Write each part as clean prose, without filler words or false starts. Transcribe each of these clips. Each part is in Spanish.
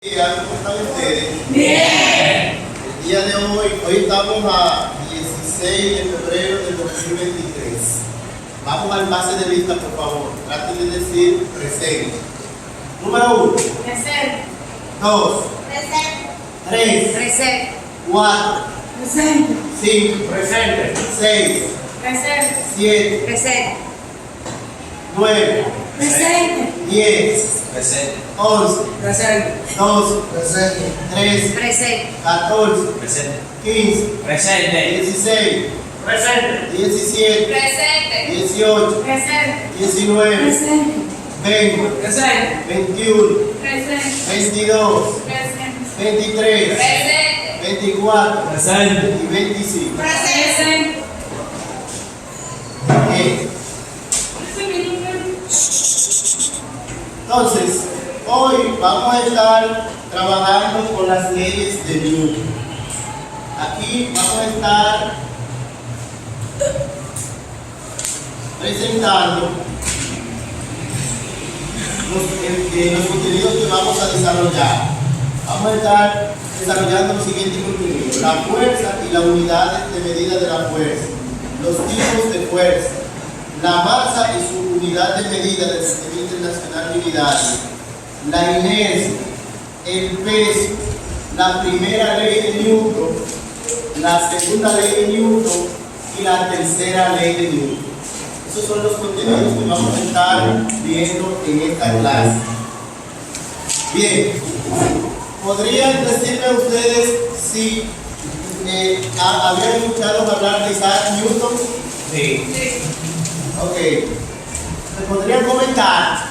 ¿Cómo están ustedes? Bien. El día de hoy estamos a 16 de febrero del 2023. Vamos al base de lista, por favor. Traten de decir presente. Número 1, Presente. 2, Presente. 3, Presente. 4, Presente. 5, Presente. 6, Presente. 7, Presente. 9, Presente. 10, Presente. 11, Presente. 12, 13, Presente. 14, Presente. 15, Presente. 16, Presente. 17, Presente. 18, Presente. 19, Presente. 20, Presente. 21, Presente. 22, Presente. 23, Presente. 24 Presente. y 25. Presente. Bien. Entonces, hoy vamos a estar trabajando con las leyes de Newton. Aquí vamos a estar presentando los contenidos que vamos a desarrollar. Vamos a estar desarrollando los siguientes contenidos: la fuerza y las unidades de medida de la fuerza, los tipos de fuerza, la masa y su unidad de medida del Sistema Internacional de Unidades, la inercia, el peso, la primera ley de Newton, la segunda ley de Newton y la tercera ley de Newton. Esos son los contenidos que vamos a estar viendo en esta clase. Bien, ¿podrían decirme ustedes si habían escuchado hablar de Isaac Newton? Sí. Ok. ¿Me podrían comentar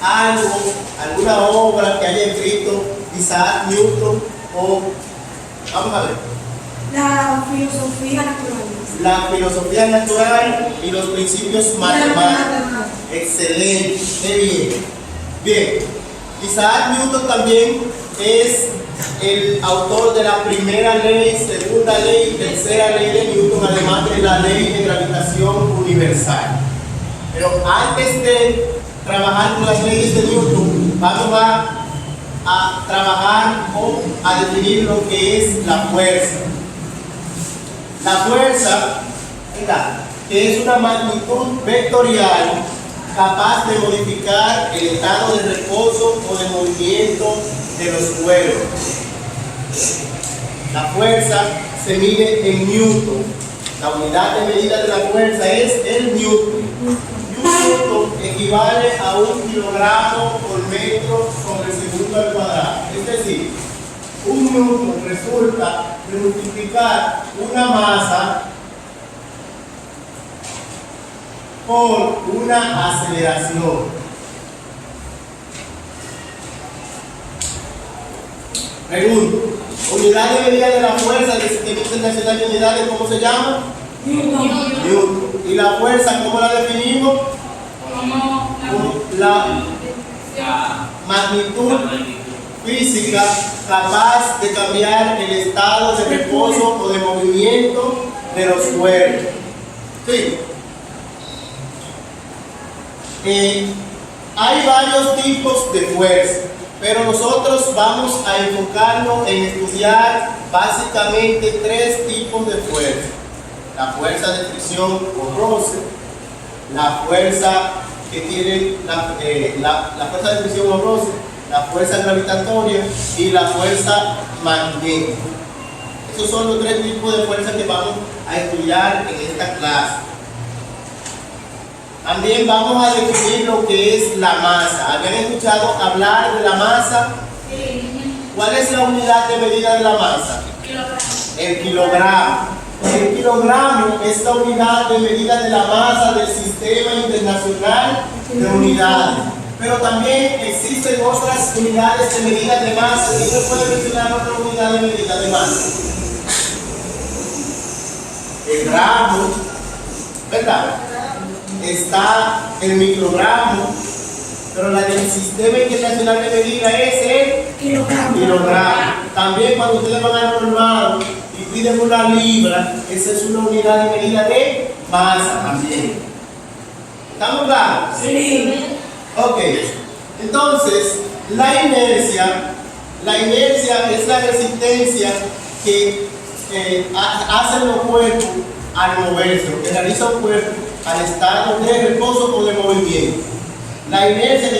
algo, alguna obra que haya escrito Isaac Newton? O, vamos a ver, La filosofía natural. la filosofía natural y los principios matemáticos. Excelente, qué bien. Bien, Isaac Newton también es el autor de la primera ley, segunda ley y tercera ley de Newton, además de la ley de gravitación universal. Pero antes de trabajar con las leyes de Newton, vamos a trabajar o a definir lo que es la fuerza. La fuerza, que es una magnitud vectorial capaz de modificar el estado de reposo o de movimiento de los cuerpos. La fuerza se mide en Newton. La unidad de medida de la fuerza es el Newton. Newton equivale a 1 kilogramo por metro sobre segundo al cuadrado. Es decir, 1 Newton resulta de multiplicar una masa por una aceleración. Pregunto, unidad de medida de la fuerza del Sistema Internacional de Unidades, ¿cómo se llama? Newton. ¿Y la fuerza cómo la definimos? Como la magnitud física capaz de cambiar el estado de reposo o de movimiento de los cuerpos. Sí. Hay varios tipos de fuerza, pero nosotros vamos a enfocarnos en estudiar básicamente 3 tipos de fuerza: la fuerza de fricción o roce, la fuerza que tiene la fuerza de fricción o roce, la fuerza gravitatoria y la fuerza magnética. Esos son los 3 tipos de fuerza que vamos a estudiar en esta clase. También vamos a definir lo que es la masa. ¿Habían escuchado hablar de la masa? ¿Cuál es la unidad de medida de la masa? El kilogramo. El kilogramo es la unidad de medida de la masa del Sistema Internacional de Unidades. Pero también existen otras unidades de medida de masa. ¿Quién me puede mencionar otra unidad de medida de masa? El gramo, ¿verdad? Está el microgramo, pero la del Sistema Internacional de Medida es el kilogramo. También cuando ustedes van al colmado y piden una libra, esa es una unidad de medida de masa también. ¿Estamos claros? Sí. Ok, entonces La inercia es la resistencia que hacen los cuerpos al moverse, lo que realiza un cuerpo al estado de reposo o de movimiento. La inercia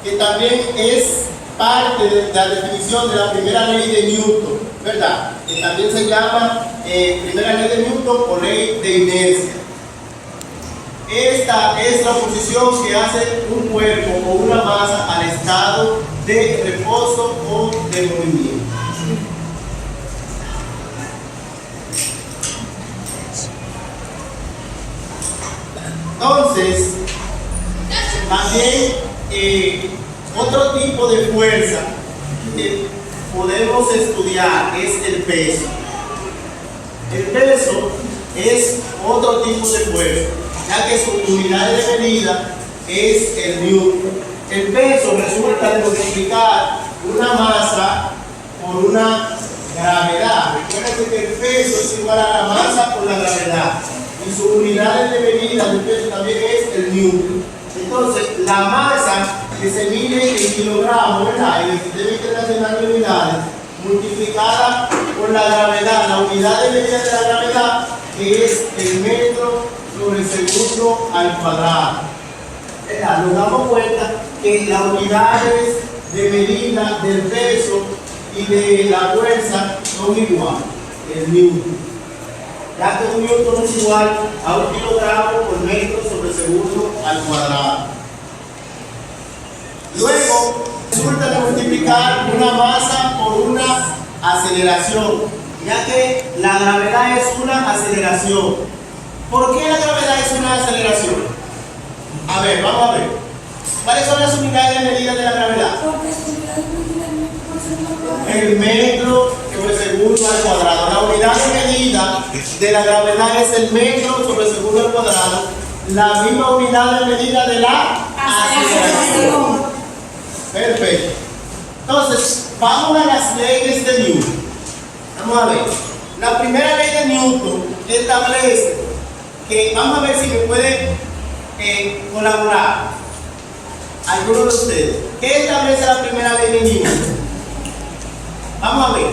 que también es parte de la definición de la primera ley de Newton, ¿verdad? Que también se llama primera ley de Newton o ley de inercia. Esta es la oposición que hace un cuerpo o una masa al estado de reposo o de movimiento. Entonces, también otro tipo de fuerza que podemos estudiar es el peso. El peso es otro tipo de fuerza, ya que su unidad de medida es el newton. El peso resulta de multiplicar una masa por una gravedad. Recuerden que el peso es igual a la masa por la gravedad. Y su unidad de medida del peso también es el newton. Entonces, la masa que se mide en kilogramos, ¿verdad? En el Sistema Internacional de Unidades, multiplicada por la gravedad, la unidad de medida de la gravedad, que es el metro sobre segundo al cuadrado. ¿Verdad? Nos damos cuenta que las unidades de medida del peso y de la fuerza son iguales, el newton. Ya que un newton es igual a 1 kilogramo por metro sobre segundo al cuadrado. Luego, resulta de multiplicar una masa por una aceleración, ya que la gravedad es una aceleración. ¿Por qué la gravedad es una aceleración? A ver, vamos a ver. ¿Cuáles son las unidades de medida de la gravedad? El metro sobre segundo al cuadrado. La unidad de medida de la gravedad es el metro sobre segundo al cuadrado. La misma unidad de medida de la aceleración. Perfecto. Entonces, vamos a las leyes de Newton. Vamos a ver. La primera ley de Newton establece que, vamos a ver si me puede colaborar alguno de ustedes. ¿Qué establece la primera ley de Newton? Vamos a ver.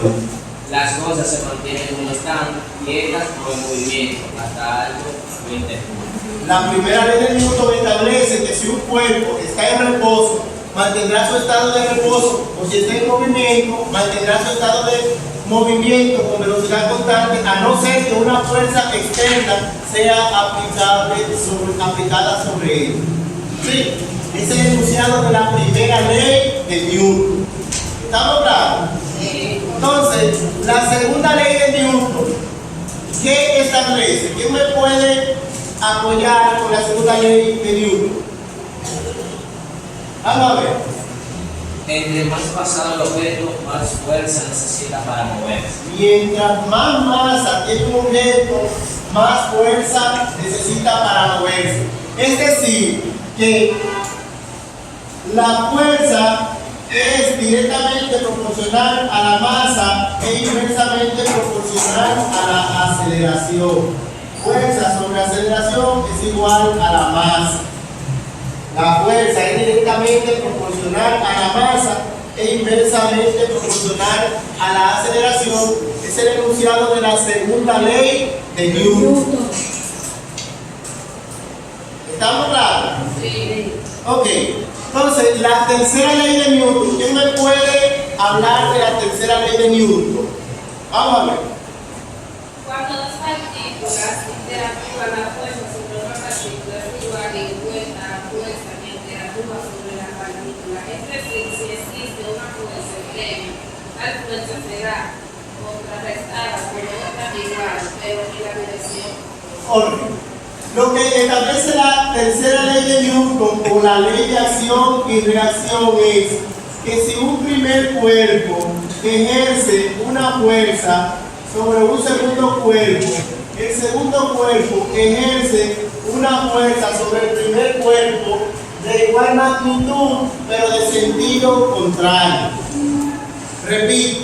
Las cosas se mantienen como están, quietas o en movimiento, hasta algo o interno. La primera ley de Newton establece que si un cuerpo está en reposo, mantendrá su estado de reposo, o si está en movimiento, mantendrá su estado de movimiento con velocidad constante, a no ser que una fuerza externa sea aplicada sobre él. ¿Sí? Ese es el enunciado de la primera ley de Newton. ¿Estamos claros? Sí. Entonces, la segunda ley de Newton, ¿qué establece? ¿Quién me puede apoyar con la segunda ley de Newton? Vamos a ver. Entre más pasado el objeto, más fuerza necesita para moverse. Mientras más masa tiene un objeto, más fuerza necesita para moverse. Es decir, que la fuerza es directamente proporcional a la masa e inversamente proporcional a la aceleración. Fuerza sobre aceleración es igual a la masa. La fuerza es directamente proporcional a la masa e inversamente proporcional a la aceleración. Es el enunciado de la segunda ley de Newton. ¿Estamos claros? Sí. Ok. Entonces, la tercera ley de Newton. ¿Quién me puede hablar de la tercera ley de Newton? Vamos a ver. Cuando dos partículas interactúan, la fuerza sobre otra partícula es igual en vuelta a la fuerza que interactúa sobre la partícula. Es decir, si existe una fuerza extrema, tal fuerza será contrarrestada por otra igual, pero en la dirección. Orden. Lo que establece la tercera ley de Newton o la ley de acción y reacción es que si un primer cuerpo ejerce una fuerza sobre un segundo cuerpo, el segundo cuerpo ejerce una fuerza sobre el primer cuerpo de igual magnitud, pero de sentido contrario. Repito,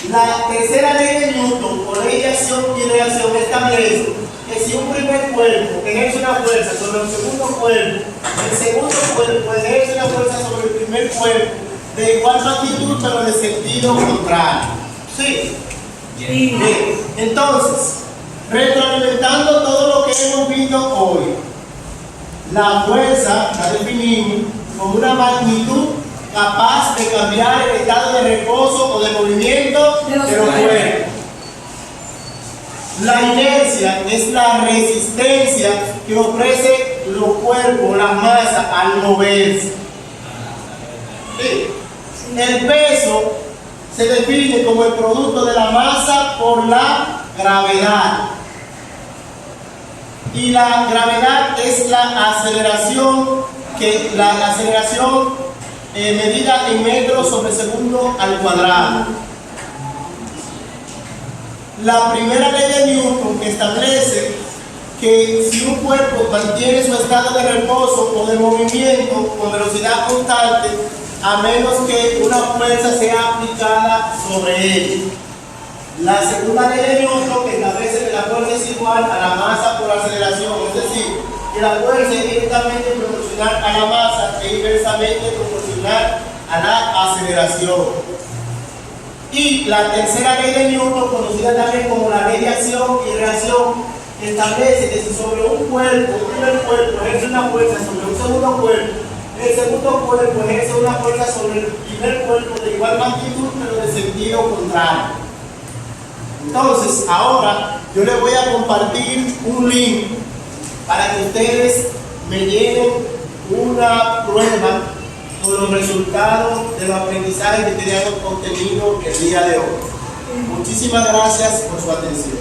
La tercera ley de Newton, por ley de acción y reacción, establece que si un primer cuerpo ejerce una fuerza sobre el segundo cuerpo, el segundo cuerpo ejerce una fuerza sobre el primer cuerpo de igual magnitud pero de sentido contrario. ¿Sí? Bien. Entonces, retroalimentando todo lo que hemos visto hoy, la fuerza la definimos como una magnitud capaz de cambiar el estado de reposo o de movimiento de los cuerpos. La inercia es la resistencia que ofrece los cuerpos, la masa, al moverse. Sí. El peso se define como el producto de la masa por la gravedad. Y la gravedad es la aceleración medida en metros sobre segundo al cuadrado. La primera ley de Newton establece que si un cuerpo mantiene su estado de reposo o de movimiento con velocidad constante, a menos que una fuerza sea aplicada sobre él. La segunda ley de Newton establece que la fuerza es igual a la masa por aceleración, es decir, que la fuerza es directamente proporcional a la masa e inversamente proporcional a la aceleración. Y la tercera ley de Newton, conocida también como la ley de acción y reacción, establece que si sobre un primer cuerpo ejerce una fuerza sobre un segundo cuerpo, el segundo cuerpo ejerce una fuerza sobre el primer cuerpo de igual magnitud pero de sentido contrario. Entonces, ahora yo les voy a compartir un link para que ustedes me llenen una prueba con los resultados de los aprendizajes que teníamos obtenido el día de hoy. Muchísimas gracias por su atención.